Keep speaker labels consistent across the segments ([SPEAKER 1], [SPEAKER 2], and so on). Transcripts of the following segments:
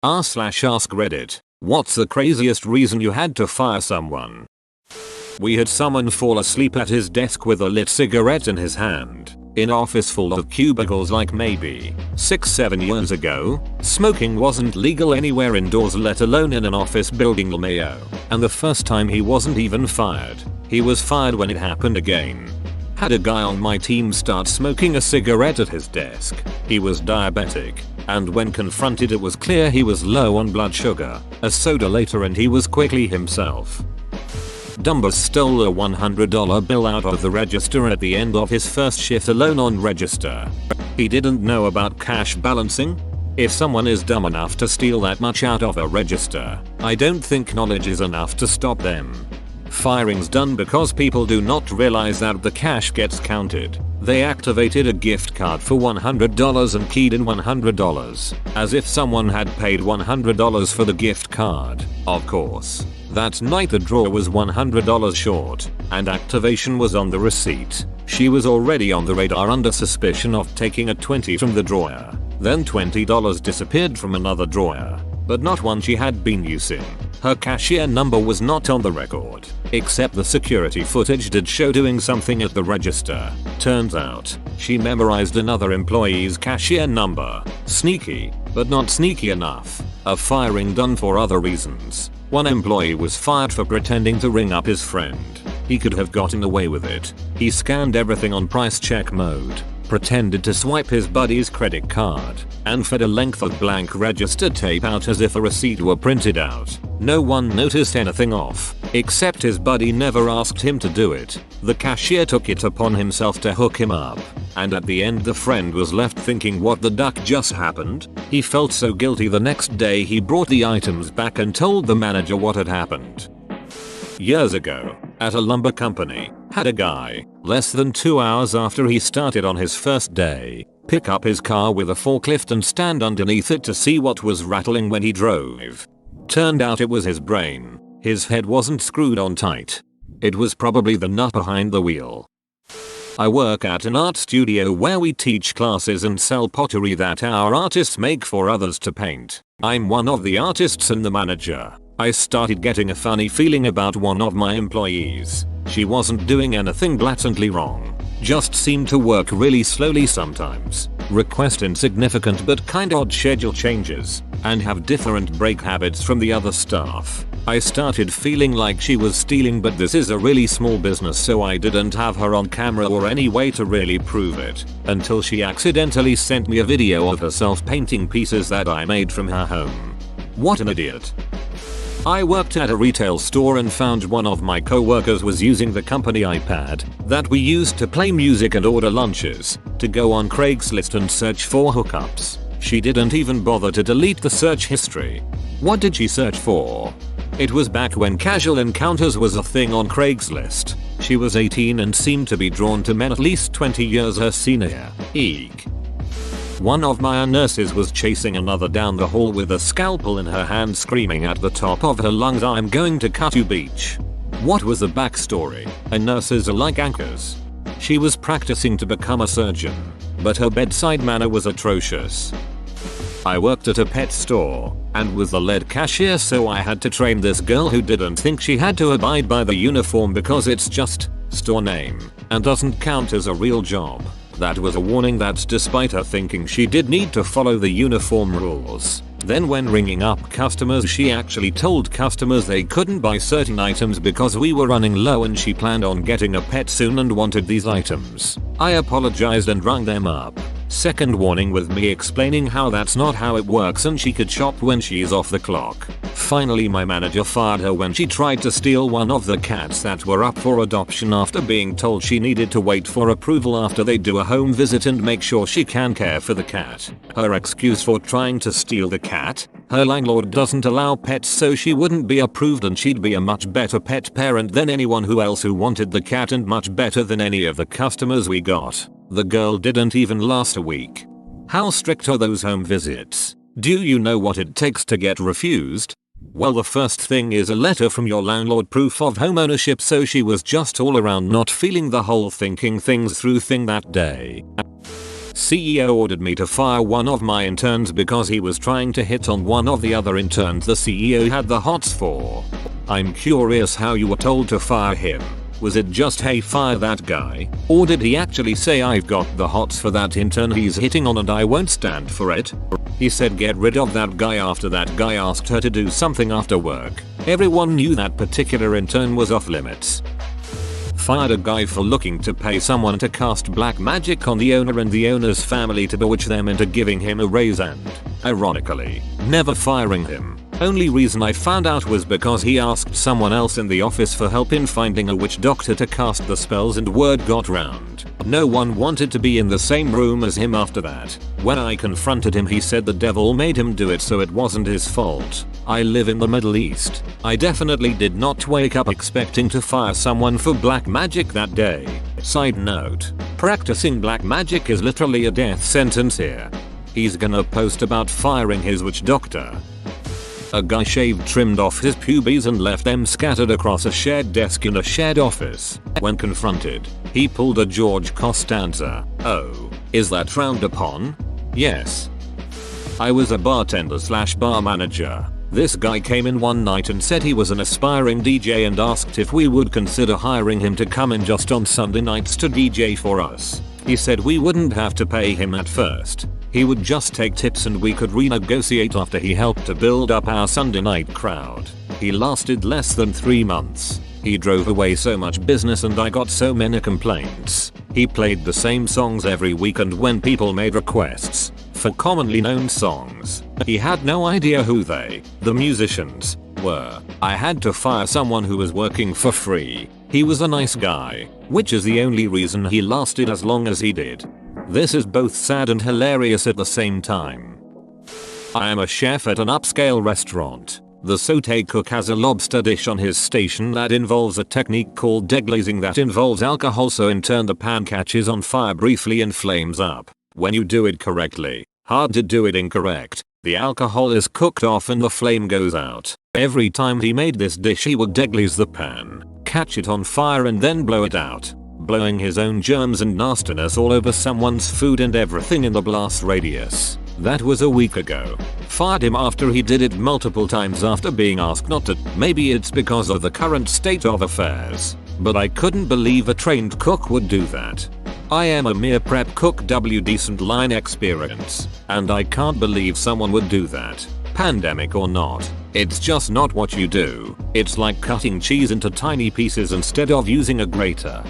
[SPEAKER 1] r/ask Reddit. What's the craziest reason you had to fire someone? We had someone fall asleep at his desk with a lit cigarette in his hand. In office full of cubicles like maybe 6-7 years ago, smoking wasn't legal anywhere indoors, let alone in an office building LMAO. And the first time he wasn't even fired. He was fired when it happened again. Had a guy on my team start smoking a cigarette at his desk. He was diabetic, and when confronted it was clear he was low on blood sugar. A soda later and he was quickly himself. Dumbus stole a $100 bill out of the register at the end of his first shift alone on register. He didn't know about cash balancing? If someone is dumb enough to steal that much out of a register, I don't think knowledge is enough to stop them. Firing's done because people do not realize that the cash gets counted. They activated a gift card for $100 and keyed in $100, as if someone had paid $100 for the gift card. Of course, that night the drawer was $100 short, and activation was on the receipt. She was already on the radar under suspicion of taking a $20 from the drawer. Then $20 disappeared from another drawer, but not one she had been using. Her cashier number was not on the record, except the security footage did show doing something at the register. Turns out, she memorized another employee's cashier number. Sneaky, but not sneaky enough. A firing done for other reasons. One employee was fired for pretending to ring up his friend. He could have gotten away with it. He scanned everything on price check mode, pretended to swipe his buddy's credit card, and fed a length of blank register tape out as if a receipt were printed out. No one noticed anything off, except his buddy never asked him to do it. The cashier took it upon himself to hook him up, and at the end the friend was left thinking what the duck just happened. He felt so guilty the next day he brought the items back and told the manager what had happened. Years ago, at a lumber company, had a guy, less than 2 hours after he started on his first day, pick up his car with a forklift and stand underneath it to see what was rattling when he drove. Turned out it was his brain. His head wasn't screwed on tight. It was probably the nut behind the wheel. I work at an art studio where we teach classes and sell pottery that our artists make for others to paint. I'm one of the artists and the manager. I started getting a funny feeling about one of my employees. She wasn't doing anything blatantly wrong, just seemed to work really slowly sometimes, request insignificant but kind odd schedule changes, and have different break habits from the other staff. I started feeling like she was stealing, but this is a really small business so I didn't have her on camera or any way to really prove it, until she accidentally sent me a video of herself painting pieces that I made from her home. What an idiot. I worked at a retail store and found one of my co-workers was using the company iPad that we used to play music and order lunches to go on Craigslist and search for hookups. She didn't even bother to delete the search history. What did she search for? It was back when casual encounters was a thing on Craigslist. She was 18 and seemed to be drawn to men at least 20 years her senior. Eek. One of my nurses was chasing another down the hall with a scalpel in her hand, screaming at the top of her lungs, "I'm going to cut you, bitch." What was the backstory? Nurses are like anchors. She was practicing to become a surgeon, but her bedside manner was atrocious. I worked at a pet store and was the lead cashier, so I had to train this girl who didn't think she had to abide by the uniform because it's just store name and doesn't count as a real job. That was a warning that despite her thinking she did need to follow the uniform rules. Then when ringing up customers, she actually told customers they couldn't buy certain items because we were running low and she planned on getting a pet soon and wanted these items. I apologized and rung them up. Second warning with me explaining how that's not how it works and she could shop when she's off the clock. Finally my manager fired her when she tried to steal one of the cats that were up for adoption after being told she needed to wait for approval after they do a home visit and make sure she can care for the cat. Her excuse for trying to steal the cat? Her landlord doesn't allow pets, so she wouldn't be approved and she'd be a much better pet parent than anyone else who wanted the cat and much better than any of the customers we got. The girl didn't even last a week. How strict are those home visits? Do you know what it takes to get refused? Well, the first thing is a letter from your landlord, proof of home ownership, so she was just all around not feeling the whole thinking things through thing that day. CEO ordered me to fire one of my interns because he was trying to hit on one of the other interns the CEO had the hots for. I'm curious how you were told to fire him. Was it just hey fire that guy? Or did he actually say I've got the hots for that intern he's hitting on and I won't stand for it? He said get rid of that guy after that guy asked her to do something after work. Everyone knew that particular intern was off limits. Fired a guy for looking to pay someone to cast black magic on the owner and the owner's family to bewitch them into giving him a raise and, ironically, never firing him. Only reason I found out was because he asked someone else in the office for help in finding a witch doctor to cast the spells and word got round. No one wanted to be in the same room as him after that. When I confronted him he said the devil made him do it so it wasn't his fault. I live in the Middle East. I definitely did not wake up expecting to fire someone for black magic that day. Side note, practicing black magic is literally a death sentence here. He's gonna post about firing his witch doctor. A guy shaved trimmed off his pubes and left them scattered across a shared desk in a shared office. When confronted, he pulled a George Costanza. Oh, is that frowned upon? Yes. I was a bartender slash bar manager. This guy came in one night and said he was an aspiring DJ and asked if we would consider hiring him to come in just on Sunday nights to DJ for us. He said we wouldn't have to pay him at first. He would just take tips and we could renegotiate after he helped to build up our Sunday night crowd. He lasted less than 3 months. He drove away so much business and I got so many complaints. He played the same songs every week and when people made requests for commonly known songs, he had no idea who they, the musicians, were. I had to fire someone who was working for free. He was a nice guy, which is the only reason he lasted as long as he did. This is both sad and hilarious at the same time. I am a chef at an upscale restaurant. The sauté cook has a lobster dish on his station that involves a technique called deglazing that involves alcohol, so in turn the pan catches on fire briefly and flames up. When you do it correctly, hard to do it incorrect, the alcohol is cooked off and the flame goes out. Every time he made this dish he would deglaze the pan, catch it on fire and then blow it out, blowing his own germs and nastiness all over someone's food and everything in the blast radius. That was a week ago. Fired him after he did it multiple times after being asked not to. Maybe it's because of the current state of affairs, but I couldn't believe a trained cook would do that. I am a mere prep cook decent line experience, and I can't believe someone would do that. Pandemic or not, it's just not what you do. It's like cutting cheese into tiny pieces instead of using a grater.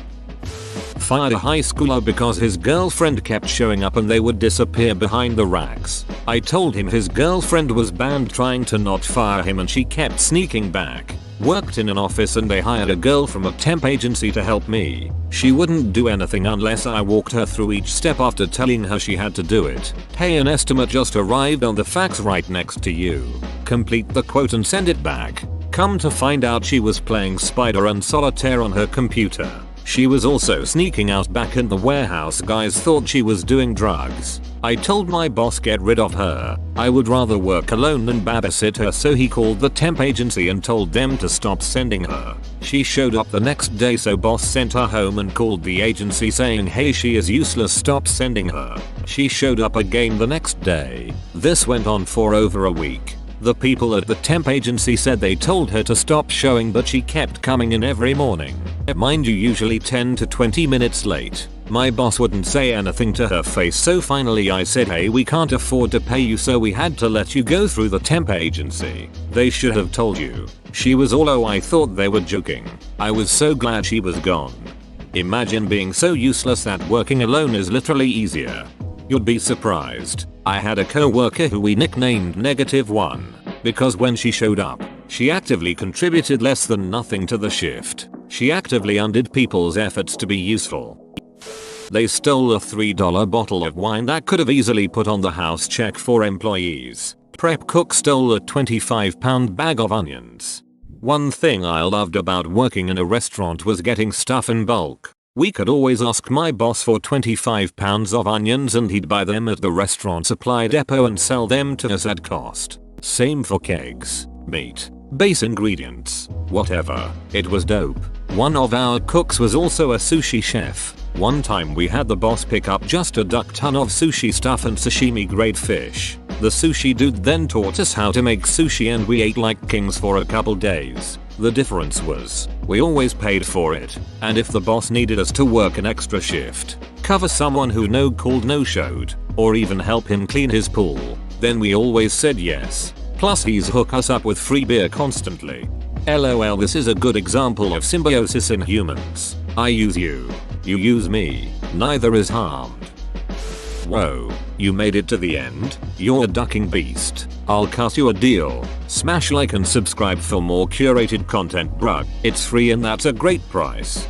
[SPEAKER 1] Fired a high schooler because his girlfriend kept showing up and they would disappear behind the racks. I told him his girlfriend was banned trying to not fire him and she kept sneaking back. Worked in an office and they hired a girl from a temp agency to help me. She wouldn't do anything unless I walked her through each step after telling her she had to do it. Hey, an estimate just arrived on the fax right next to you. Complete the quote and send it back. Come to find out she was playing Spider and Solitaire on her computer. She was also sneaking out back in the warehouse. Guys thought she was doing drugs. I told my boss get rid of her. I would rather work alone than babysit her, so he called the temp agency and told them to stop sending her. She showed up the next day, so boss sent her home and called the agency saying hey, she is useless, stop sending her. She showed up again the next day. This went on for over a week. The people at the temp agency said they told her to stop showing, but she kept coming in every morning. Mind you, usually 10 to 20 minutes late. My boss wouldn't say anything to her face, so finally I said hey, we can't afford to pay you, so we had to let you go through the temp agency. They should have told you. She was all oh, I thought they were joking. I was so glad she was gone. Imagine being so useless that working alone is literally easier. You'd be surprised. I had a co-worker who we nicknamed -1 because when she showed up, she actively contributed less than nothing to the shift. She actively undid people's efforts to be useful. They stole a $3 bottle of wine that could have easily put on the house check for employees. Prep cook stole a 25-pound bag of onions. One thing I loved about working in a restaurant was getting stuff in bulk. We could always ask my boss for 25 pounds of onions and he'd buy them at the restaurant supply depot and sell them to us at cost. Same for kegs, meat, base ingredients, whatever. It was dope. One of our cooks was also a sushi chef. One time we had the boss pick up just a duck ton of sushi stuff and sashimi grade fish. The sushi dude then taught us how to make sushi and we ate like kings for a couple days. The difference was, we always paid for it, and if the boss needed us to work an extra shift, cover someone who no-showed, or even help him clean his pool, then we always said yes. Plus he's hook us up with free beer constantly. LOL, this is a good example of symbiosis in humans. I use you. You use me. Neither is harmed. Whoa, you made it to the end? You're a ducking beast. I'll cut you a deal. Smash like and subscribe for more curated content, bruh. It's free and that's a great price.